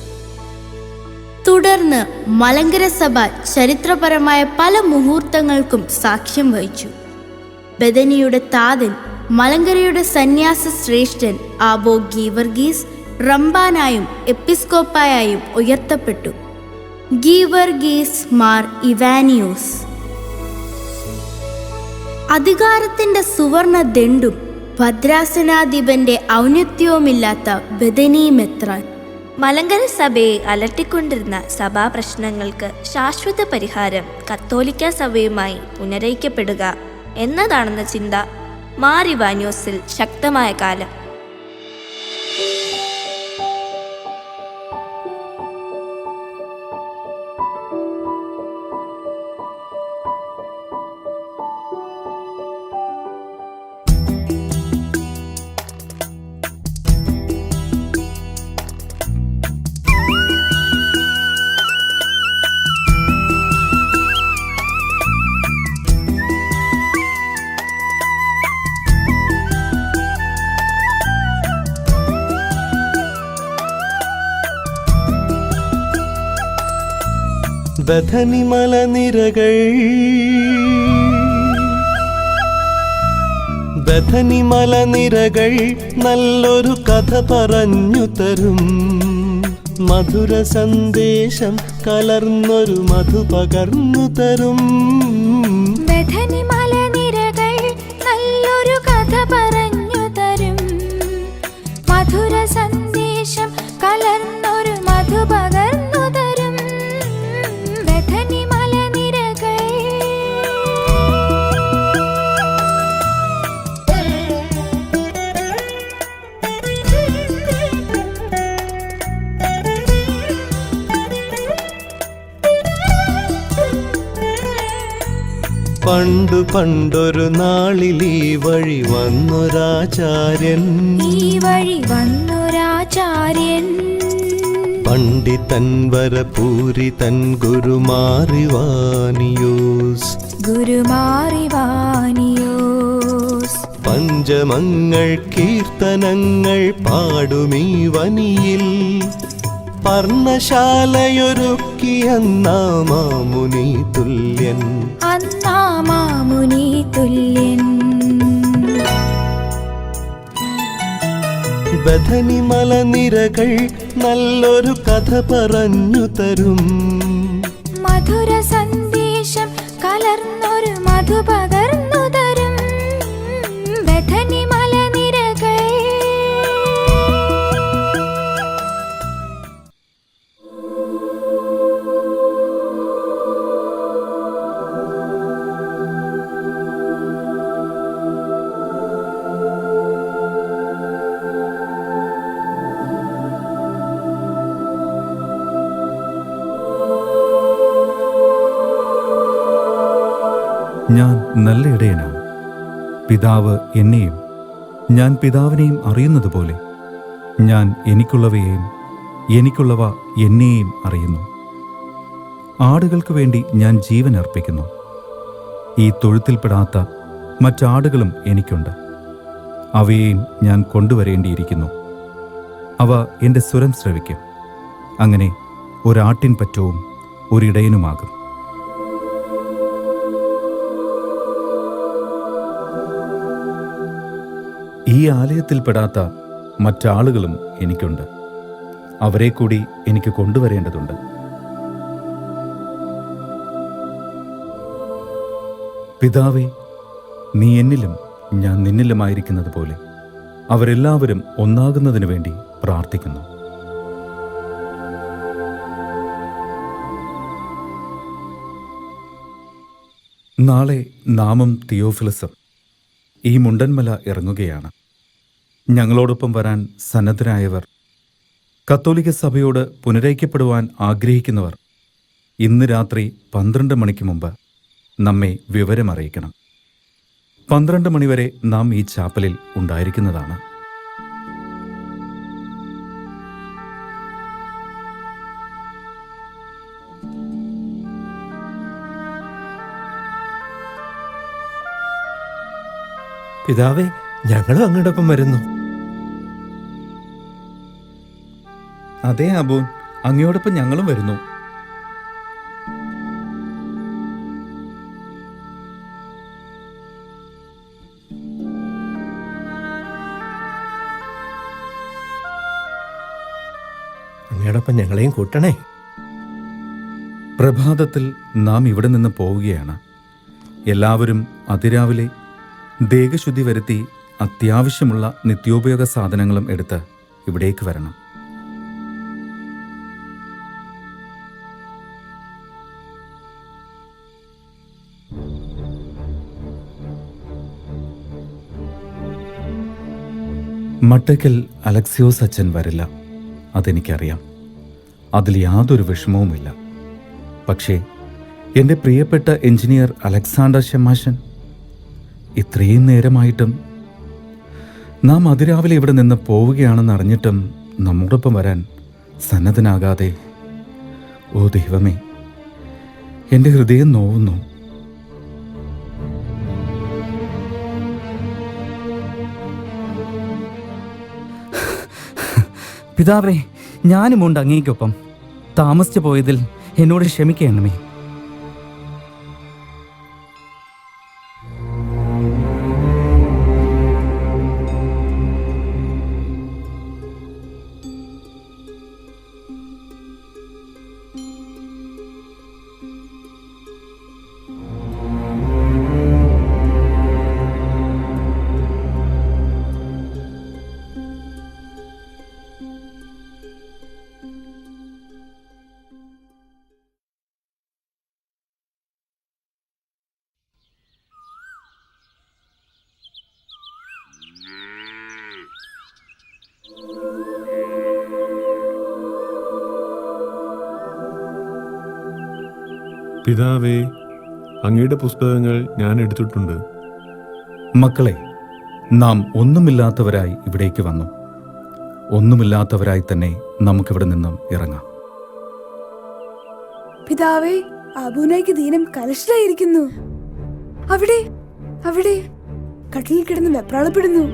തുടർന്ന് മലങ്കര സഭ ചരിത്രപരമായ പല മുഹൂർത്തങ്ങൾക്കും സാക്ഷ്യം വഹിച്ചു. ബദനിയുടെ താതൻ മലങ്കരയുടെ സന്യാസ ശ്രേഷ്ഠൻ ആബോ ഗീവർഗീസ് റംബാനായും എപ്പിസ്കോപ്പായും ഉയർത്തപ്പെട്ടു. ഗീവർഗീസ് മാർ ഇവാനിയോസ്. അധികാരത്തിന്റെ സുവർണ ദണ്ഡും ഭദ്രാസനാധിപന്റെ ഔന്നത്യവുമില്ലാത്ത ബദനി മെത്രാൻ. മലങ്കര സഭയെ അലട്ടിക്കൊണ്ടിരുന്ന സഭാപ്രശ്നങ്ങൾക്ക് ശാശ്വത പരിഹാരം കത്തോലിക്ക സഭയുമായി പുനരൈക്യപ്പെടുക എന്നതാണെന്ന ചിന്ത മാർ ഇവാനിയോസിൽ ശക്തമായ കാലം. ബഥനി മലനിരകൾ ബഥനി മലനിരകൾ നല്ലൊരു കഥ പറഞ്ഞു തരും. മധുര സന്ദേശം കലർന്നൊരു മധു പകർന്നു തരും. ബഥനി മലനിരകൾ നല്ലൊരു കഥ പറഞ്ഞു തരും. മധുര സന്ദേശം കലർന്നൊരു മധു പകർന്നു തരും. ബഥനി മലനിരകൾ. പണ്ടു പണ്ടൊരു നാളിൽ ഈ വഴി വന്നൊരാചാര്യൻ. ഈ വഴി വന്നൊരാചാര്യൻ. പണ്ഡിതൻ വരപൂരിതൻ ഗുരുമാറിവാനിയോസ്. ഗുരുമാറിവാനിയോസ്. പഞ്ചമങ്ങൾ കീർത്തനങ്ങൾ പാടുമീ വനിയിൽ. പർണശാലയൊരുക്കിയെന്നാമാമുനി തുല്യൻ. അന്നാമാമുനി തുല്യൻ. ബഥനി മലനിരകൾ നല്ലൊരു കഥ പറഞ്ഞു തരും. മധുര സന്ദേശം കലർന്നൊരു മധു പകർന്നു തരും. ബഥനി മലനിരകൾ. ഞാൻ നല്ല ഇടയനാണ്. പിതാവ് എന്നെയും ഞാൻ പിതാവിനെയും അറിയുന്നത് പോലെ ഞാൻ എനിക്കുള്ളവയെയും എനിക്കുള്ളവ എന്നെയും അറിയുന്നു. ആടുകൾക്ക് വേണ്ടി ഞാൻ ജീവൻ അർപ്പിക്കുന്നു. ഈ തൊഴുത്തിൽപ്പെടാത്ത മറ്റാടുകളും എനിക്കുണ്ട്. അവയെയും ഞാൻ കൊണ്ടുവരേണ്ടിയിരിക്കുന്നു. അവ എൻ്റെ സ്വരം ശ്രവിക്കും. അങ്ങനെ ഒരാട്ടിൻ പറ്റവും ഒരിടയനുമാകും. ഈ ആലയത്തിൽപ്പെടാത്ത മറ്റാളുകളും എനിക്കുണ്ട്. അവരെ കൂടി എനിക്ക് കൊണ്ടുവരേണ്ടതുണ്ട്. പിതാവേ, നീ എന്നിലും ഞാൻ നിന്നിലുമായിരിക്കുന്നത് പോലെ അവരെല്ലാവരും ഒന്നാകുന്നതിനു വേണ്ടി പ്രാർത്ഥിക്കുന്നു. നാളെ നാമം തിയോഫിലസും ഈ മുണ്ടന്മല ഇറങ്ങുകയാണ്. ഞങ്ങളോടൊപ്പം വരാൻ സന്നദ്ധരായവർ, കത്തോലിക്ക സഭയോട് പുനരൈക്യപ്പെടുവാൻ ആഗ്രഹിക്കുന്നവർ ഇന്ന് രാത്രി 12 മണിക്ക് മുമ്പ് നമ്മെ വിവരമറിയിക്കണം. 12 മണിവരെ നാം ഈ ചാപ്പലിൽ ഉണ്ടായിരിക്കുന്നതാണ്. പിതാവേ, ഞങ്ങളും അങ്ങോടൊപ്പം വരുന്നു. അതേ അബൂൻ, അങ്ങയോടൊപ്പം ഞങ്ങളും വരുന്നു. അങ്ങയോടൊപ്പം ഞങ്ങളെയും കൂട്ടണേ. പ്രഭാതത്തിൽ നാം ഇവിടെ നിന്ന് പോവുകയാണ്. എല്ലാവരും അതിരാവിലെ ദേഹശുദ്ധി വരുത്തി അത്യാവശ്യമുള്ള നിത്യോപയോഗ സാധനങ്ങളും എടുത്ത് ഇവിടേക്ക് വരണം. മട്ടയ്ക്കൽ അലക്സിയോസ് അച്ഛൻ വരില്ല, അതെനിക്കറിയാം. അതിൽ യാതൊരു വിഷമവുമില്ല. പക്ഷേ എൻ്റെ പ്രിയപ്പെട്ട എഞ്ചിനീയർ അലക്സാണ്ടർ ഷെമാശൻ, ഇത്രയും നേരമായിട്ടും നാം അതിരാവിലെ ഇവിടെ നിന്ന് പോവുകയാണെന്ന് അറിഞ്ഞിട്ടും നമ്മോടൊപ്പം വരാൻ സന്നദ്ധനാകാതെ, ഓ ദൈവമേ, എൻ്റെ ഹൃദയം നോവുന്നു. പിതാവേ, ഞാനുമുണ്ട് അങ്ങേക്കൊപ്പം. താമസിച്ചു പോയതിൽ എന്നോട് ക്ഷമിക്കണമേ. പിതാവേ, അങ്ങയുടെ പുസ്തകങ്ങൾ ഞാൻ എടുത്തിട്ടുണ്ട്. മക്കളെ, നാം ഒന്നുമില്ലാത്തവരായി ഇവിടേക്ക് വന്നു. ഒന്നുമില്ലാത്തവരായി തന്നെ നമുക്കിവിടെ നിന്നും ഇറങ്ങാം. പിതാവേ, അബൂനായിക്ക് ദീനം കലശലായിരിക്കുന്നു. അവിടെ അവിടെ കട്ടിലിൽ കിടന്ന് വെപ്രാളപ്പെടുന്നു.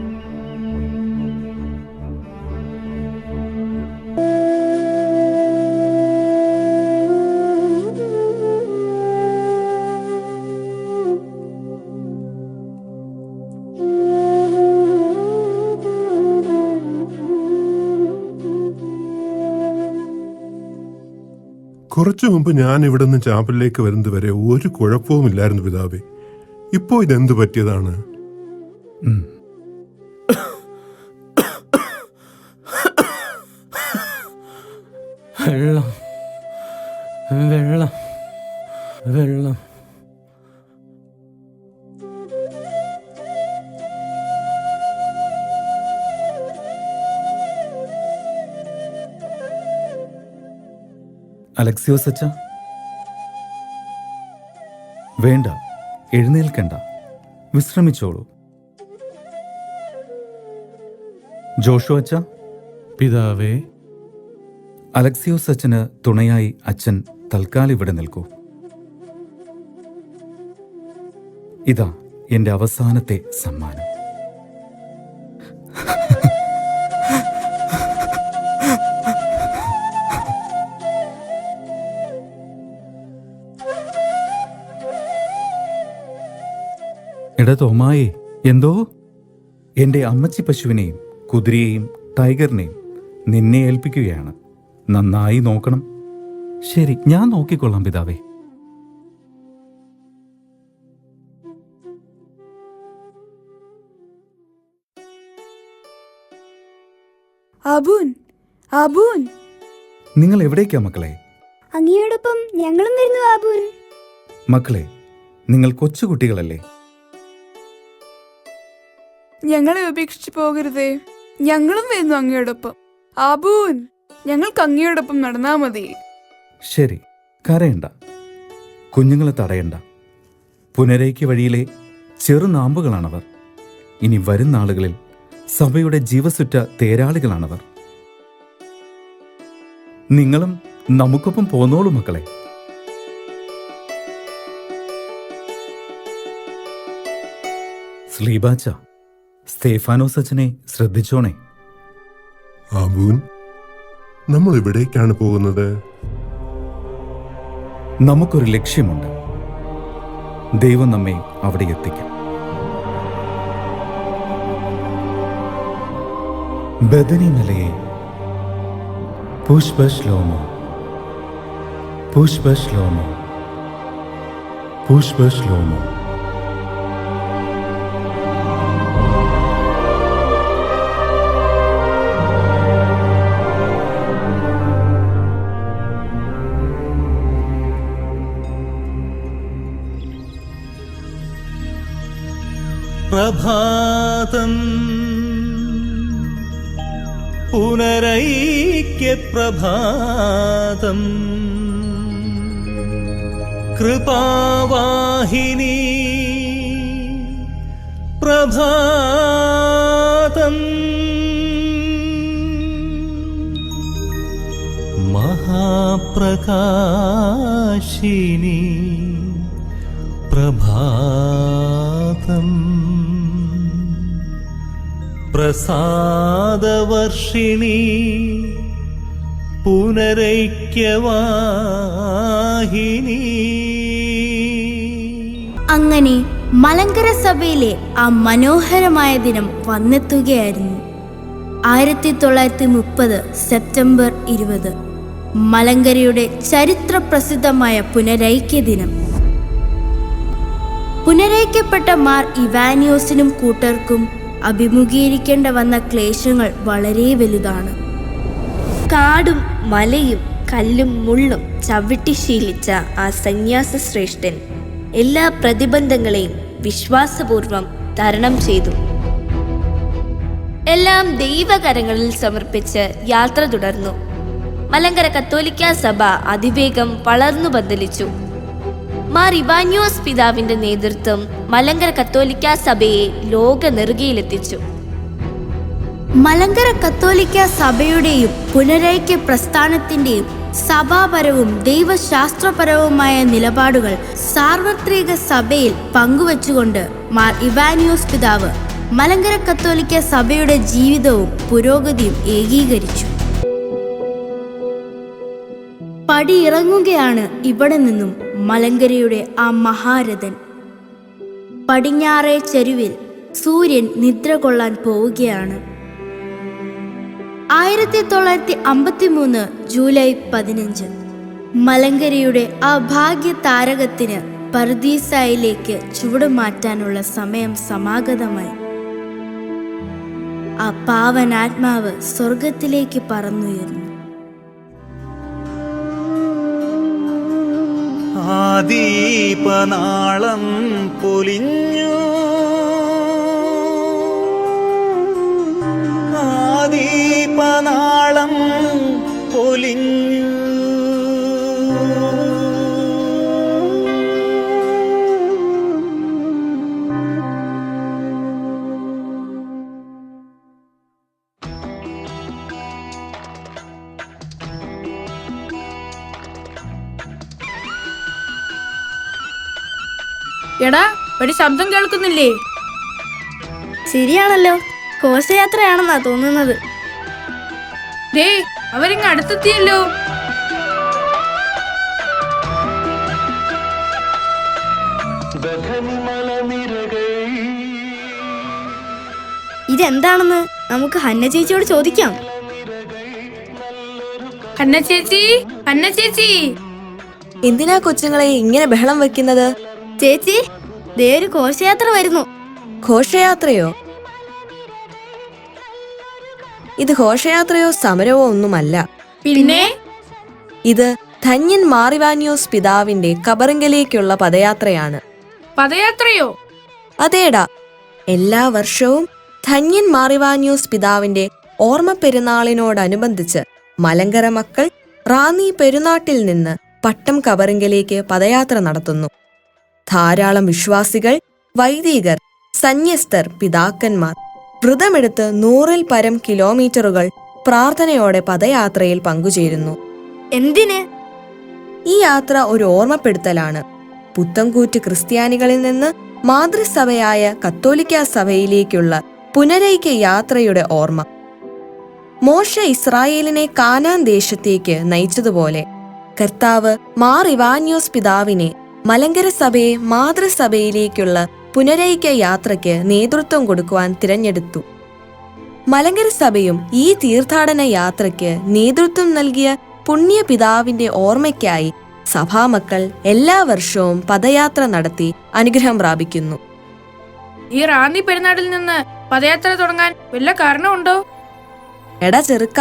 കുറച്ചു മുമ്പ് ഞാൻ ഇവിടെ നിന്ന് ചാപ്പലിലേക്ക് വരുന്നത് വരെ ഒരു കുഴപ്പവുമില്ലായിരുന്നു പിതാവേ. ഇപ്പോ ഇതെന്ത് പറ്റിയതാണ്? വെള്ളം വെള്ളം വെള്ളം. അലക്സിയോസ് അച്ഛ, വേണ്ട, എഴുന്നേൽക്കണ്ട, വിശ്രമിച്ചോളൂ. ജോഷു അച്ഛ. പിതാവേ. അലക്സിയോസ് അച്ഛന് തുണയായി അച്ഛൻ തൽക്കാലം ഇവിടെ നിൽക്കൂ. ഇതാ എന്റെ അവസാനത്തെ സമ്മാനം. എടാ തോമായേ, എന്തോ? എന്റെ അമ്മച്ചി പശുവിനെയും കുതിരയെയും ടൈഗറിനെയും നിന്നെ ഏൽപ്പിക്കുകയാണ്. നന്നായി നോക്കണം. ശരി, ഞാൻ നോക്കിക്കൊള്ളാം പിതാവേ. അബൂൻ, അബൂൻ, നിങ്ങൾ എവിടേക്കാ മക്കളെ? അങ്ങയോടൊപ്പം ഞങ്ങളും വരുന്നു അബൂൻ. മക്കളെ, നിങ്ങൾ കൊച്ചുകുട്ടികളല്ലേ? ഞങ്ങളെ ഉപേക്ഷിച്ചു പോകരുതേ. ഞങ്ങളും വരുന്നു അങ്ങയോടൊപ്പം. അബൂൻ, ഞങ്ങൾക്ക് അങ്ങയോടൊപ്പം നടന്നാ മതി. ശരി, കരയണ്ട, കുഞ്ഞുങ്ങളെ തടയണ്ട. പുനരൈക്യ വഴിയിലെ ചെറുനാമ്പുകളാണവർ. ഇനി വരുന്ന നാളുകളിൽ സഭയുടെ ജീവസുറ്റ തേരാളികളാണവർ. നിങ്ങളും നമുക്കൊപ്പം പോന്നോളൂ മക്കളെ. സ്ലീബാച്ച, സ്തേഫാനോസ് അച്ഛനെ ശ്രദ്ധിച്ചോണേ. ആബൂൻ, നമ്മൾ ഇവിടേക്കാണ് പോകുന്നത്. നമുക്കൊരു ലക്ഷ്യമുണ്ട്. ദൈവം നമ്മെ അവിടെ എത്തിക്കും. ബദനി മലയെ പുഷ്പശ്ലോമോ, പുഷ്പശ്ലോമോ, പുഷ്പശ്ലോമോ. പ്രഭാതം പുനരൈക്യപ്രഭാതം കൃപാവാഹിനി പ്രഭാതം മഹാപ്രകാശിനി പ്രഭാതം പ്രസാദവർഷിണി പുനരൈക്യവാഹിനി. അങ്ങനെ മലങ്കര സഭയിലെ ആ മനോഹരമായ ദിനം വന്നെത്തുകയായിരുന്നു. 1930 സെപ്റ്റംബർ 20 മലങ്കരയുടെ ചരിത്ര പ്രസിദ്ധമായ പുനരൈക്യ ദിനം. പുനരൈക്യപ്പെട്ട മാർ ഇവാനിയോസിനും കൂട്ടർക്കും അഭിമുഖീകരിക്കേണ്ട വന്ന ക്ലേശങ്ങൾ വളരെ വലുതാണ്. കാടും മലയും കല്ലും മുള്ളും ചവിട്ടി ശീലിച്ച ആ സന്യാസ ശ്രേഷ്ഠൻ എല്ലാ പ്രതിബന്ധങ്ങളെയും വിശ്വാസപൂർവം തരണം ചെയ്തു. എല്ലാം ദൈവകരങ്ങളിൽ സമർപ്പിച്ച് യാത്ര തുടർന്നു. മലങ്കര കത്തോലിക്ക സഭ അതിവേഗം വളർന്നു പന്തലിച്ചു. മാർ ഇവാനിയോസ് പിതാവിന്റെ നേതൃത്വം മലങ്കര കത്തോലിക്ക സഭയെ ലോക നെറുകയിലെത്തിച്ചു. മലങ്കര കത്തോലിക്ക സഭയുടെയും പുനരൈക്യ പ്രസ്ഥാനത്തിന്റെയും സഭാപരവും ദൈവശാസ്ത്രപരവുമായ നിലപാടുകൾ സാർവത്രിക സഭയിൽ പങ്കുവച്ചുകൊണ്ട് മാർ ഇവാനിയോസ് പിതാവ് മലങ്കര കത്തോലിക്ക സഭയുടെ ജീവിതവും പുരോഗതിയും ഏകീകരിച്ചു. പടിയിറങ്ങുകയാണ് ഇവിടെ നിന്നും മലങ്കരയുടെ ആ മഹാരഥൻ. പടിഞ്ഞാറേ ചെരുവിൽ സൂര്യൻ നിദ്ര കൊള്ളാൻ പോവുകയാണ്. 1953 ജൂലൈ 15 മലങ്കരയുടെ ആ ഭാഗ്യ താരകത്തിന് പർദീസായിലേക്ക് ചുവടുമാറ്റാനുള്ള സമയം സമാഗതമായി. ആ പാവനാത്മാവ് സ്വർഗത്തിലേക്ക് പറന്നുയർന്നു. ആദീപനാളം പൊലിഞ്ഞു, ആദീപനാളം പൊലിഞ്ഞു. എടാ, ഒരു ശബ്ദം കേൾക്കുന്നില്ലേ? ശരിയാണല്ലോ, ഘോഷയാത്രയാണെന്നാ തോന്നുന്നത്. ദേ, അവരിങ്ങ് അടുത്തെത്തിയല്ലോ. ഇതെന്താണെന്ന് നമുക്ക് ഹന്ന ചേച്ചിയോട് ചോദിക്കാം. ഹന്ന ചേച്ചി, ഹന്ന ചേച്ചി, എന്തിനാ കൊച്ചുങ്ങളെ ഇങ്ങനെ ബഹളം വെക്കുന്നത്? ചേച്ചി, ദേ ഒരു ഘോഷയാത്ര വരുന്നു. ഘോഷയാത്രയോ? ഇത് ഘോഷയാത്രയോ സമരവോ ഒന്നുമല്ല. പിന്നെ ഇത് ധന്യൻ മാർ ഇവാനിയോസ് പിതാവിന്റെ കബറിങ്കലേക്കുള്ള പദയാത്രയാണ്. പദയാത്രയോ? അതേടാ, എല്ലാ വർഷവും ധന്യൻ മാർ ഇവാനിയോസ് പിതാവിന്റെ ഓർമ്മ പെരുന്നാളിനോടനുബന്ധിച്ച് മലങ്കര മക്കൾ റാന്നി പെരുന്നാട്ടിൽ നിന്ന് പട്ടം കബറിങ്കലേക്ക് പദയാത്ര നടത്തുന്നു. ധാരാളം വിശ്വാസികൾ, വൈദികർ, സന്യസ്തർ, പിതാക്കന്മാർ വ്രതമെടുത്ത് 100-ൽ പരം കിലോമീറ്ററുകൾ പ്രാർത്ഥനയോടെ പദയാത്രയിൽ പങ്കുചേരുന്നു. എന്തിന്? ഈ യാത്ര ഒരു ഓർമ്മപ്പെടുത്തലാണ്. പുത്തൻകൂറ്റ് ക്രിസ്ത്യാനികളിൽ നിന്ന് മാതൃസഭയായ കത്തോലിക്ക സഭയിലേക്കുള്ള പുനരൈക്യ യാത്രയുടെ ഓർമ്മ. മോശ ഇസ്രായേലിനെ കാനാൻ ദേശത്തേക്ക് നയിച്ചതുപോലെ കർത്താവ് മാർ ഇവാനിയോസ് പിതാവിനെ മലങ്കര സഭയെ മാതൃസഭയിലേക്കുള്ള പുനരൈക്യ യാത്രയ്ക്ക് നേതൃത്വം കൊടുക്കുവാൻ തിരഞ്ഞെടുത്തു. മലങ്കര സഭയും ഈ തീർത്ഥാടന യാത്രയ്ക്ക് നേതൃത്വം നൽകിയ പുണ്യപിതാവിന്റെ ഓർമ്മയ്ക്കായി സഭാമക്കൾ എല്ലാ വർഷവും പദയാത്ര നടത്തി അനുഗ്രഹം പ്രാപിക്കുന്നു. ഈ റാന്നി പെരുന്നാളിൽ നിന്ന് പദയാത്ര തുടങ്ങാൻ വല്ല കാരണമുണ്ടോ? എടാ ചെറുക്ക,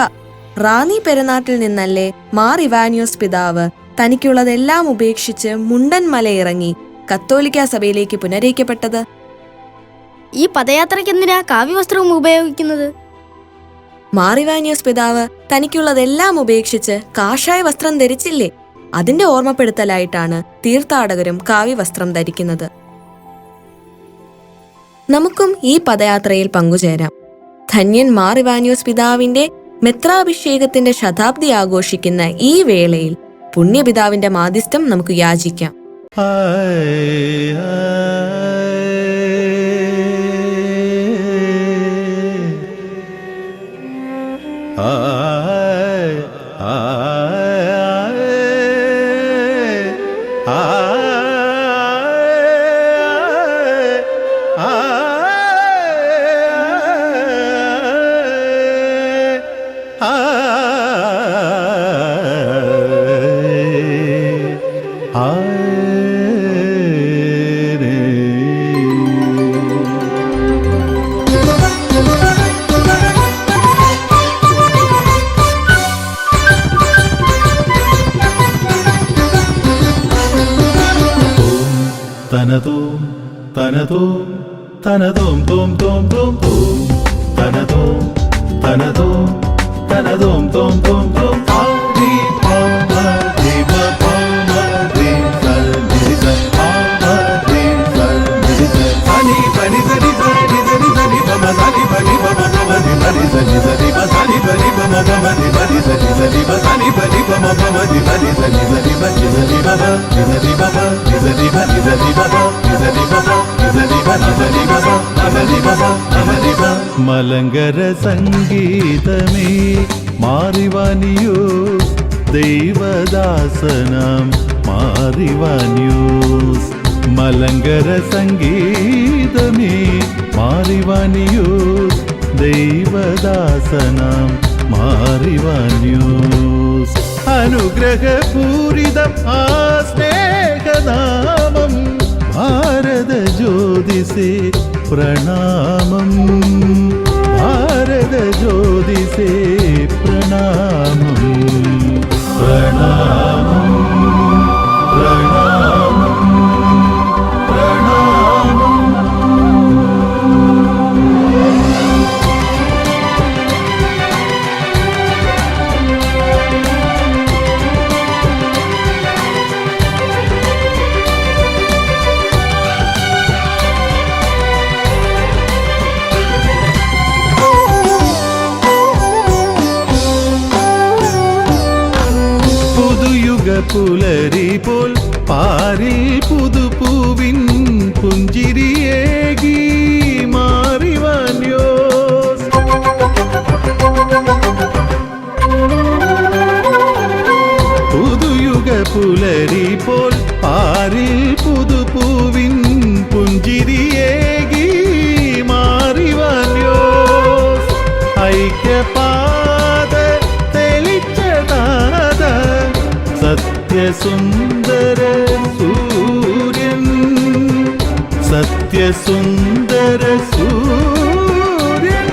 റാന്നി പെരുന്നാട്ടിൽ നിന്നല്ലേ മാർ ഇവാനിയോസ് പിതാവ് തനിക്കുള്ളതെല്ലാം ഉപേക്ഷിച്ച് മുണ്ടൻ മല ഇറങ്ങി കത്തോലിക്ക സഭയിലേക്ക് പുനരൈക്യപ്പെട്ടത്? ഈ പദയാത്രയ്ക്ക് എന്തിനാ കാവ്യവസ്ത്രവും ഉപയോഗിക്കുന്നത്? മാർ ഇവാനിയോസ് പിതാവ് തനിക്കുള്ളതെല്ലാം ഉപേക്ഷിച്ച് കാഷായ വസ്ത്രം ധരിച്ചില്ലേ? അതിന്റെ ഓർമ്മപ്പെടുത്തലായിട്ടാണ് തീർത്ഥാടകരും കാവ്യവസ്ത്രം ധരിക്കുന്നത്. നമുക്കും ഈ പദയാത്രയിൽ പങ്കുചേരാം. ധന്യൻ മാർ ഇവാനിയോസ് പിതാവിന്റെ മെത്രാഭിഷേകത്തിന്റെ ശതാബ്ദി ആഘോഷിക്കുന്ന ഈ വേളയിൽ പുണ്യപിതാവിന്റെ മാധ്യസ്ഥം നമുക്ക് യാചിക്കാം. ആ തനതോം തനതോം തോം തോം തോം തോം തനതോം തനതോം തനതോം തോം തോം തോം ആദി പാമ ദേവ പാമ ദേവ നിരിസ പാമ ദേവ നിരിസ സനി പനി സനി സനി സനി സനി പമ സനി പനി പമ പമ നി പനി സനി സനി പ സനി പനി പമ പമ നി പനി സനി സനി പ സനി പനി പമ പമ നി പനി സനി സനി പ നി സനി പമ നി സനി പമ നി സനി പ നി സനി പമ നി സനി പമ നി സനി പ നി സനി പമ നി സനി പമ നി പ മലങ്കര സംഗീതമേ മാറിവാനിയോ ദൈവദാസനാം മാറിവാന്യൂസ് മലങ്കര സംഗീതമേ മാറിവാനിയോ ദൈവദാസനാം മാറിവാന്യൂസ് അനുഗ്രഹപൂരിതം ആ സ്നേഹനാമം ഭാരത ജ്യോതിസേ പ്രണാമം ഭാരത ജ്യോതിസേ പ്രണാമം പ്രണാമം പ്രണാമം പ്രണാമം പുലരി പോൽ പാരിൽ പുതുപൂവിൻ പുഞ്ചിരിയേകി മാറിവാന്യോസ് പുതുയുഗ പുലരി പോൽ പാരിൽ പുതുപൂവിൻ പുഞ്ചിരിയേകി മാറിവാന്യോസ് ഐക്യപാത തെളിച്ചതാത സത്യസുന്ദര സൂര്യൻ സത്യസുന്ദര സൂര്യൻ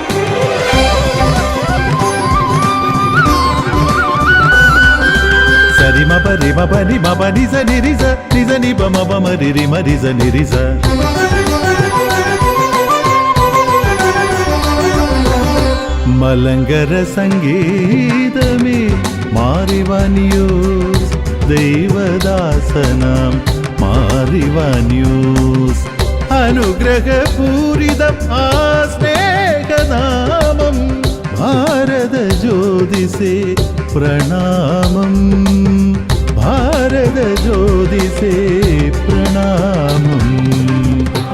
സരിമ പരിമ പരി മപ നിസ നിരിസ നിസ നിപ മപ മരി മരിസ നിരിസ മലങ്കര സംഗീതമേ മാറിവാനിയോസ് ദൈവദാസനാം മാറിവാന്യൂസ് അനുഗ്രഹപൂരിതം ആ സ്നേഹനാമം ഭാരത ജ്യോതിസേ പ്രണാമം ഭാരത ജ്യോതിസേ പ്രണാമം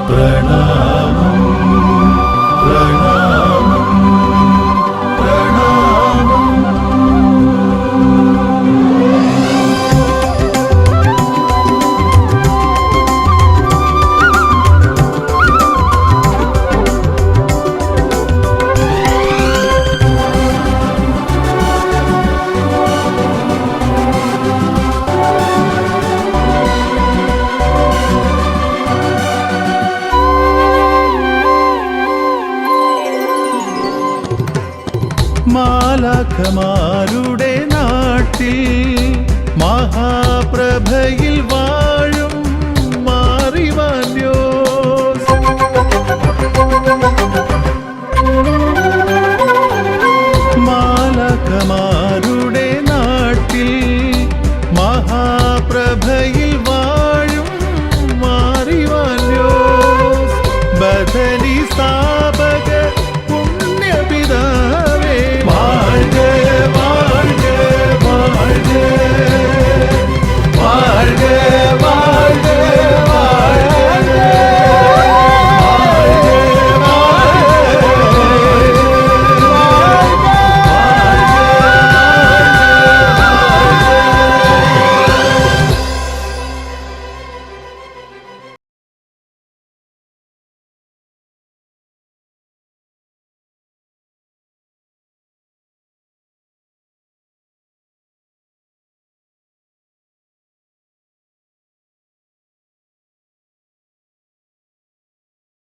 പ്രണാമം പ്രണാമം പ്രണാമം മാലാഖമാരുടെ നാട്ടിൽ മഹാപ്രഭയിൽ വാഴും മാറിവാന്യോസ് മാലാഖമാരുടെ നാട്ടിൽ മഹാപ്രഭയിൽ വാഴും മാറിവാന്യോസ് ബദലി